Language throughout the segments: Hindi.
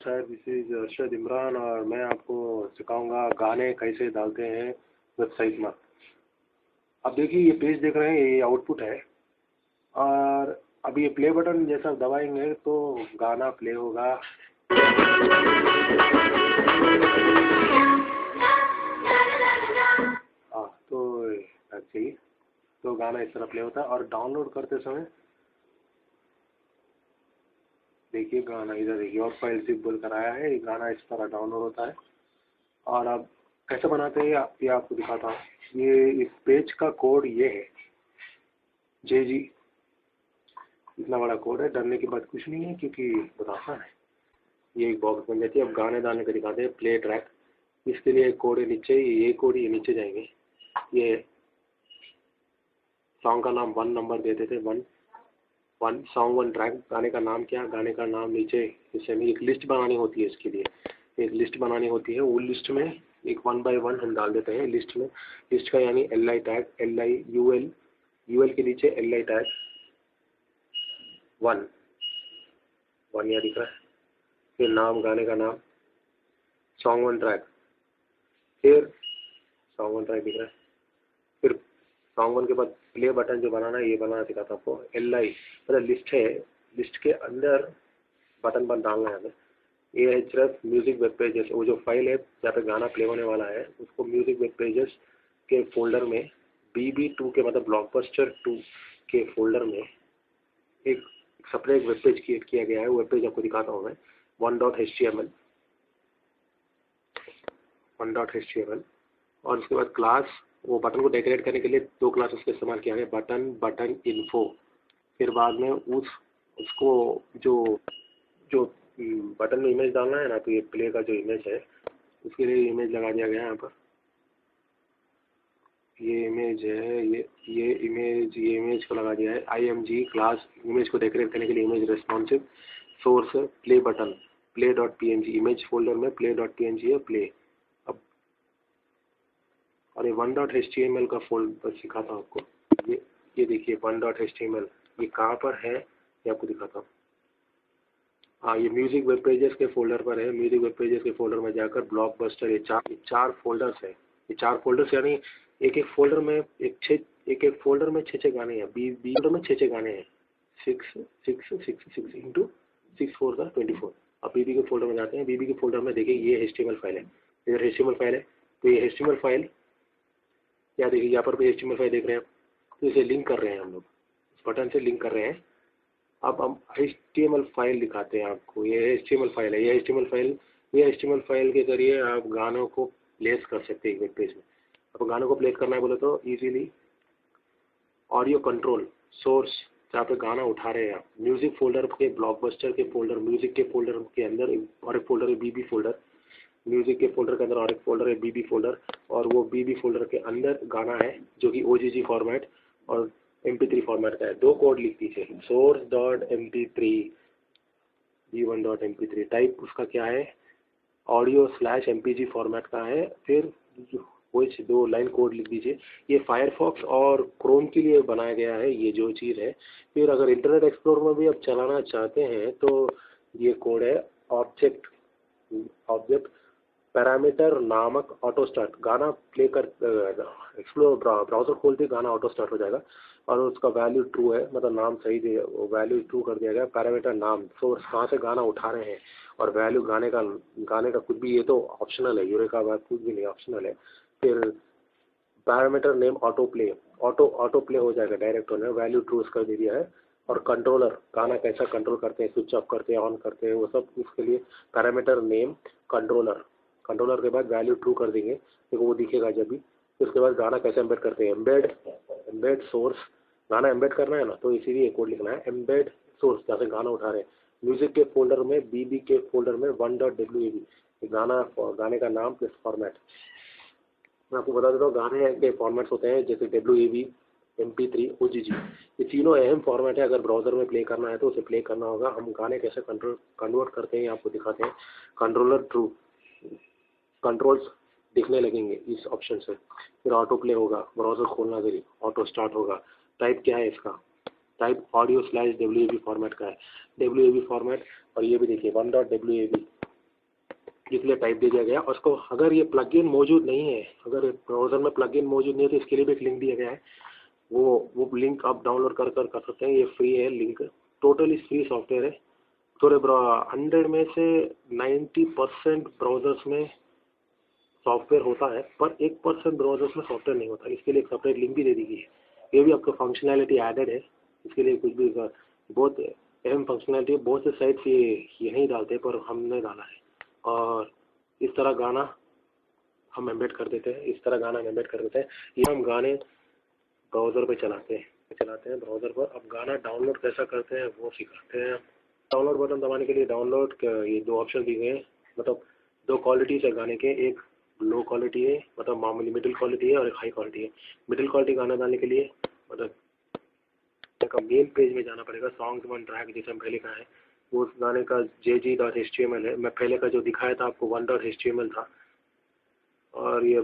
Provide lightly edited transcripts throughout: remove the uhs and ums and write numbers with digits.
Sir this is Arshad Imran और मैं आपको सिखाऊंगा गाने कैसे डालते हैं वेबसाइट में। अब देखिए ये पेज देख रहे हैं, ये आउटपुट है और अब ये प्ले बटन जैसा दबाएंगे तो गाना प्ले होगा। हाँ तो ऐसे ही तो गाना इस तरह प्ले होता है और डाउनलोड करते समय देखिए गाना इधर देखिए और फाइल जिप बोल कर आया है, ये गाना इस तरह डाउनलोड होता है। और अब कैसे बनाते हैं ये आपको दिखाता हूँ। ये इस पेज का कोड ये है JG, इतना बड़ा कोड है, डरने की बात कुछ नहीं है क्योंकि बहुत आसान है। ये एक बॉक्स बन जाती है। अब गाने डालने का दिखाते हैं, प्ले ट्रैक। इसके लिए एक कोड है नीचे, ये कोड ये नीचे जाएंगे। ये सॉन्ग का नाम 1 नंबर देते थे, 1 सॉन्ग 1 ट्रैक। गाने का नाम क्या, गाने का नाम नीचे इससे हमें एक लिस्ट बनानी होती है। इसके लिए एक लिस्ट बनानी होती है, वो लिस्ट में एक 1 बाय 1 हम डाल देते हैं लिस्ट में। लिस्ट का यानी LI टैग, LIUL, UL के नीचे LI टैग 1 यहाँ दिख रहा है। फिर नाम, गाने का नाम, सॉन्ग 1 ट्रैक, फिर सॉन्ग 1 ट्रैक दिख रहा है। फिर सॉन्ग 1 के बाद प्ले बटन जो बनाना है ये बनाना सिखाता हूँ आपको। LI मतलब लिस्ट है, लिस्ट के अंदर बटन डालना है हमें। ये है सिर्फ म्यूजिक वेब पेजेस, वो जो फाइल है जहाँ पे गाना प्ले होने वाला है उसको म्यूजिक वेब पेजेस के फोल्डर में BB2 के मतलब ब्लॉकबस्टर 2 के फोल्डर में एक सेपरेट वेब पेज क्रिएट किया गया है। वेब पेज आपको दिखाता हूँ मैं। 1.html और उसके बाद क्लास, वो बटन को डेकोरेट करने के लिए 2 क्लास उसका इस्तेमाल किया है, बटन इन्फो। फिर बाद में उसको जो जो बटन में इमेज डालना है ना, तो ये प्ले का जो इमेज है उसके लिए इमेज लगा दिया गया है यहाँ पर। ये इमेज है, ये इमेज को लगा दिया है। IMG क्लास इमेज को डेकोरेट करने के लिए image responsive. Source play button, play.png, image folder में play.png है, प्ले। अब और ये 1.html का फोल्डर सिखाता हूँ आपको। ये देखिए 1.html ये कहाँ पर है ये आपको दिखाता हूँ। हाँ, ये म्यूजिक वेब पेजेस के फोल्डर पर है। म्यूजिक वेब पेजेस के फोल्डर में जाकर ब्लॉकबस्टर, ये चार फोल्डर्स है। ये 4 फोल्डर्स यानी एक फोल्डर में एक फोल्डर में 6 गाने हैं। बी फोल्डर में 6 गाने हैं। 6 इंटू 6 4 का 24। अब BB के फोल्डर में जाते हैं। BB के फोल्डर में देखिए ये HTML फाइल है, इधर HTML फाइल है। तो ये HTMल फाइल या देखिए यहाँ पर भी HTML फाइल देख रहे हैं। तो इसे लिंक कर रहे हैं हम लोग, इस बटन से लिंक कर रहे हैं। अब हम HTML फाइल दिखाते हैं आपको। ये HTML फाइल है, ये HTML फाइल के जरिए आप गानों को प्लेस कर सकते हैं वेब पेज में। अब गानों को प्लेस करना है बोले तो इजीली ऑडियो कंट्रोल सोर्स जहाँ पे गाना उठा रहे हैं आप, म्यूजिक फोल्डर के ब्लॉकबस्टर के फोल्डर, म्यूजिक के फोल्डर के अंदर और एक फोल्डर है BB फोल्डर। म्यूजिक के फोल्डर के अंदर और एक फोल्डर है BB फोल्डर, और वो BB फोल्डर के अंदर गाना है जो कि OGG फॉर्मेट और MP3 फॉर्मेट का है। 2 कोड लिख दीजिए, source.mp3, v1.mp3। टाइप उसका क्या है, audio/mpg फॉर्मेट का है। फिर कोई 2 लाइन कोड लिख दीजिए। ये फायरफॉक्स और क्रोम के लिए बनाया गया है ये जो चीज़ है। फिर अगर इंटरनेट एक्सप्लोरर में भी आप चलाना चाहते हैं तो ये कोड है ऑब्जेक्ट पैरामीटर नामक ऑटो स्टार्ट। गाना प्ले कर एक्सप्लोर ब्राउजर खोलते गाना ऑटो स्टार्ट हो जाएगा और उसका वैल्यू ट्रू है, मतलब नाम सही दे, वैल्यू ट्रू कर दिया गया। पैरामीटर नाम, सोर्स कहाँ से गाना उठा रहे हैं, और वैल्यू गाने का कुछ भी, ये तो ऑप्शनल है, यूरे का कुछ भी नहीं ऑप्शनल है। फिर पैरामीटर नेम ऑटो प्ले हो जाएगा डायरेक्ट होने, वैल्यू ट्रू कर दे दिया है। और कंट्रोलर, गाना कैसा कंट्रोल करते हैं, स्विच ऑफ करते हैं, ऑन करते हैं, वो सब उसके लिए पैरामीटर नेम कंट्रोलर के बाद वैल्यू ट्रू कर देंगे, देखो वो दिखेगा जब भी। उसके बाद गाना कैसे एम्बेड करते हैं, एम्बेड सोर्स, गाना एम्बेड करना है ना तो इसीलिए कोड लिखना है, एम्बेड सोर्स जहाँ से गाना उठा रहे हैं। म्यूजिक के फोल्डर में BB के फोल्डर में 1.wab, गाने का नाम प्लस फॉर्मेट। मैं आपको बता देता हूँ गाने के फॉर्मेट्स होते हैं जैसे WAV, MP3, OGG, ये तीनों अहम फॉर्मेट है। अगर ब्राउजर में प्ले करना है तो उसे प्ले करना होगा। हम गाने कैसे कन्वर्ट करते हैं आपको दिखाते हैं। कंट्रोलर ट्रू, कंट्रोल्स दिखने लगेंगे इस ऑप्शन से। फिर ऑटो प्ले होगा, ब्राउजर खोलना जरूरी, ऑटो स्टार्ट होगा। टाइप क्या है इसका, टाइप audio/WAV फॉर्मेट का है, WAV फॉर्मेट। और ये भी देखिए 1.WAV, इसलिए टाइप दे दिया गया। और उसको अगर ये प्लगइन मौजूद नहीं है, अगर ब्राउज़र में प्लगइन मौजूद नहीं है, तो इसके लिए भी एक लिंक दिया गया है। वो लिंक आप डाउनलोड कर सकते हैं। ये फ्री है लिंक, टोटली फ्री सॉफ्टवेयर है। थोड़े 100 में से 90% ब्राउज़र्स में सॉफ्टवेयर होता है, पर 1% ब्राउज़र्स में सॉफ्टवेयर नहीं होता। इसके लिए एक सेपरेट लिंक भी दे दी गई है। ये भी आपको फंक्शनैलिटी एडेड है। इसके लिए कुछ भी बहुत अहम फंक्शनैलिटी है। बहुत से साइट्स ये नहीं डालते, पर हमने डाला है। और इस तरह गाना हम एम्बेड कर देते हैं, इस तरह गाना हम एम्बेड कर देते हैं। ये हम गाने ब्राउज़र पे चलाते हैं ब्राउज़र पर। अब गाना डाउनलोड कैसा करते हैं वो सिखाते हैं। डाउनलोड बटन दबाने के लिए डाउनलोड ये 2 ऑप्शन दिए गए हैं। मतलब 2 क्वालिटीज़ है गाने के, एक लो क्वालिटी है, मतलब मामूली मिडिल क्वालिटी है, और एक हाई क्वालिटी है। मिडिल क्वालिटी गाना डालने के लिए मतलब मेन पेज में जाना पड़ेगा। सॉन्ग्स 1 ट्रैक जैसे हम पहले का है, वो उस गाने का jg.html है। मैं पहले का जो दिखाया था आपको 1.html था, और ये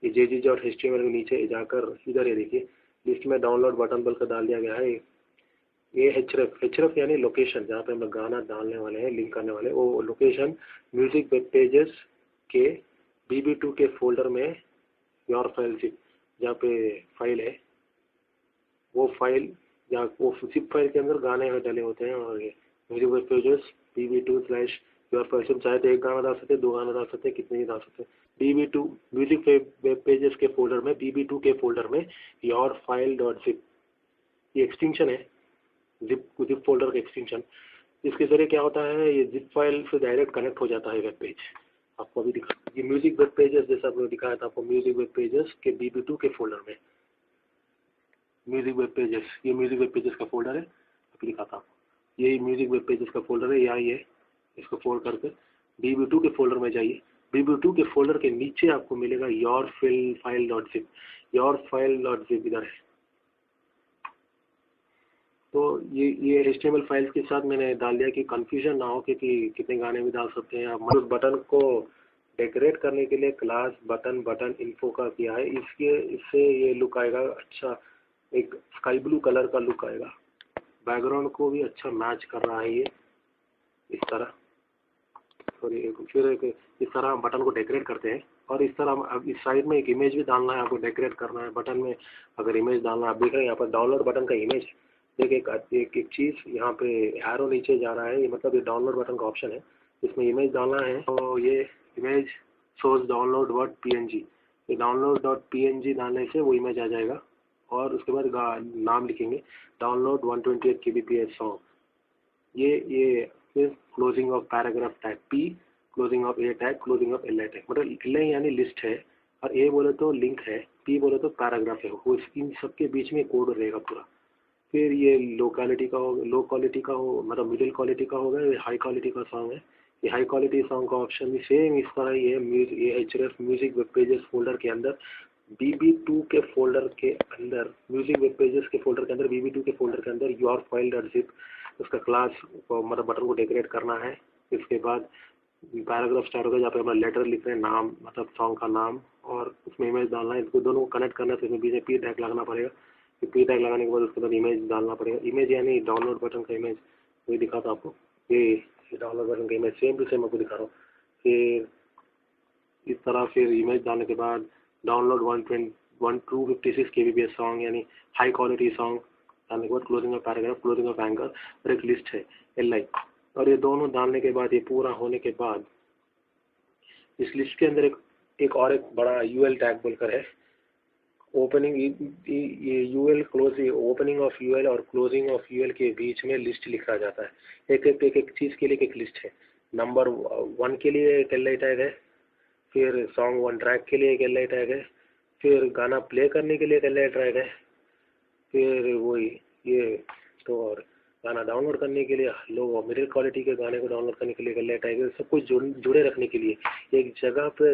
jg.html के नीचे जाकर इधर ये देखिए लिस्ट में डाउनलोड बटन बोलकर डाल दिया गया है। ये href यानी लोकेशन, जहाँ पे हम गाना डालने वाले हैं, लिंक करने वाले, वो लोकेशन म्यूजिक वेब पेजेस के bb2 के फोल्डर में योर फाइल जिप, जहाँ पे फाइल है वो फाइल, जहाँ वो जिप फाइल के अंदर गाने डले होते हैं। और ये music web pages bb2 your file zip, चाहे तो एक गाना डाल सकते, 2 गाना डाल सकते, कितने ही डाल सकते। bb2 म्यूजिक वेब पेजेस के फोल्डर में, bb2 के फोल्डर में योर फाइल डॉट जिप, ये एक्सटेंशन है, जिप फोल्डर का एक्सटेंशन। इसके जरिए क्या होता है, ये जिप फाइल से डायरेक्ट कनेक्ट हो जाता है वेब पेज। आपको अभी दिखा, ये म्यूजिक वेब पेजेस जैसा आपको दिखाया था आपको, म्यूजिक वेब पेजेस के bb2 के फोल्डर में म्यूजिक वेब पेजेस, ये म्यूजिक वेब पेजेस का फोल्डर है। अभी दिखाता हूँ, ये म्यूजिक वेब पेजेस का फोल्डर है। यहाँ ये इसको फोल्ड करके bb2 के फोल्डर में जाइए। bb2 के फोल्डर के नीचे आपको मिलेगा your file dot zip, your file dot zip इधर है। तो ये HTML फाइल्स के साथ मैंने डाल दिया कि कंफ्यूजन ना हो, क्योंकि कितने गाने भी डाल सकते हैं आप। उस बटन को डेकोरेट करने के लिए क्लास बटन इन्फो का किया है। इससे ये लुक आएगा अच्छा, एक स्काई ब्लू कलर का लुक आएगा। बैकग्राउंड को भी अच्छा मैच कर रहा है ये, इस तरह। फिर इस तरह हम बटन को डेकोरेट करते हैं। और इस तरह अब इस साइड में एक इमेज भी डालना है, आपको डेकोरेट करना है बटन में। अगर इमेज डालना है, आप देख रहे हैं यहाँ पर डाउनलोड बटन का इमेज है। देखिए एक चीज़ यहाँ पे एरो नीचे जा रहा है, ये मतलब ये डाउनलोड बटन का ऑप्शन है। इसमें इमेज डालना है, तो ये image source download dot png, ये डाउनलोड डॉट png डालने से वो इमेज आ जाएगा। और उसके बाद नाम लिखेंगे डाउनलोड 128 kbps सॉन्ग। ये फिर closing of paragraph tag P, closing of A tag, closing of LI tag. मतलब LI यानी लिस्ट है, और A बोले तो लिंक है, P बोले तो पैराग्राफ है। वो इन सब के बीच में कोड रहेगा पूरा। फिर ये लो क्वालिटी का हो, मतलब मिडिल क्वालिटी का होगा। ये हाई क्वालिटी का सॉन्ग है। ये हाई क्वालिटी सॉन्ग का ऑप्शन भी सेम इस तरह ही है। ये href music web pages folder के अंदर bb2 के फोल्डर के अंदर, म्यूजिक वेब पेजेस के फोल्डर के अंदर, bb2 के फोल्डर के अंदर योर फाइल डॉट जिप, उसका क्लास मतलब बटन को डेकोरेट करना है। इसके बाद पैराग्राफ स्टार्ट होगा, जहाँ पे हम लेटर लिख रहे हैं, नाम मतलब सॉन्ग का नाम, और उसमें इमेज डालना है। इसको दोनों को कनेक्ट करना है, तो इसमें बीच में P टैग लगाना पड़ेगा। फिर P टैग लगाने के बाद उसके बाद इमेज डालना पड़ेगा। इमेज यानी डाउनलोड बटन का इमेज, वही दिखाता आपको। ये डाउनलोड बटन का इमेज सेम टू सेम आपको दिखा रहा हूँ। फिर इस तरह फिर इमेज डालने के बाद डाउनलोड 256 kbps सॉन्ग यानी हाई क्वालिटी सॉन्ग डालने के बाद closing of paragraph, closing of anchor, और एक लिस्ट है LI। और ये दोनों डालने के बाद, ये पूरा होने के बाद, इस लिस्ट के अंदर एक बड़ा UL टैग बोलकर है। ओपनिंग ये UL close, opening of UL और क्लोजिंग ऑफ UL के बीच में लिस्ट लिखा जाता है। एक चीज़ के लिए एक लिस्ट है। नंबर 1 के लिए एक LI टैग है, फिर सॉन्ग 1 ट्रैक के लिए एक LI टैग है, फिर गाना प्ले करने के लिए एक LI टैग है, फिर वही ये तो, और गाना डाउनलोड करने के लिए, लो मिडिल क्वालिटी के गाने को डाउनलोड करने के लिए एक LI टैग है। सब कुछ जुड़े रखने के लिए, एक जगह पे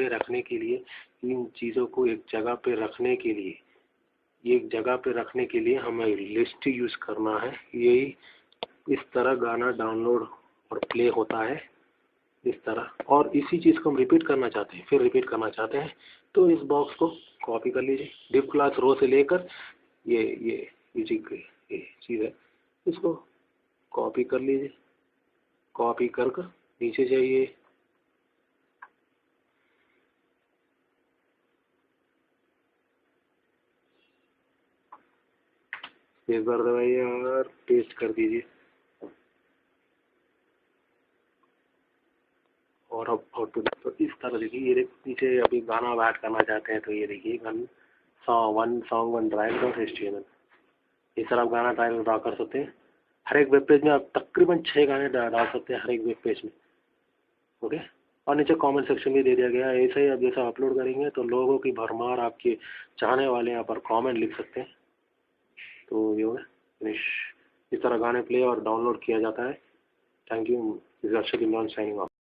रखने के लिए, इन चीज़ों को एक जगह पे रखने के लिए हमें लिस्ट यूज़ करना है। यही इस तरह गाना डाउनलोड और प्ले होता है, इस तरह। और इसी चीज़ को हम रिपीट करना चाहते हैं, तो इस बॉक्स को कॉपी कर लीजिए। डिव क्लास रो से लेकर ये चीज़ है, इसको कॉपी कर लीजिए। कॉपी कर नीचे जाइए, स्पेस बार दबाइए और पेस्ट कर दीजिए। और अब आउटपुट तो इस तरह देखिए, ये नीचे अभी गाना आप ऐड करना चाहते हैं तो ये देखिए song one drive dot HTML, इस तरह आप गाना ड्रा कर सकते हैं। हर एक वेब पेज में आप तकरीबन 6 गाने डाल सकते हैं हर एक वेब पेज में। ओके, और नीचे कमेंट सेक्शन भी दे दिया गया है। ऐसा ही आप जैसा अपलोड करेंगे तो लोगों की भरमार, आपके चाहने वाले यहाँ पर कमेंट लिख सकते हैं। तो ये हो गया फिनिश। इस तरह गाने प्ले और डाउनलोड किया जाता है। Thank you, this is Akshay signing off.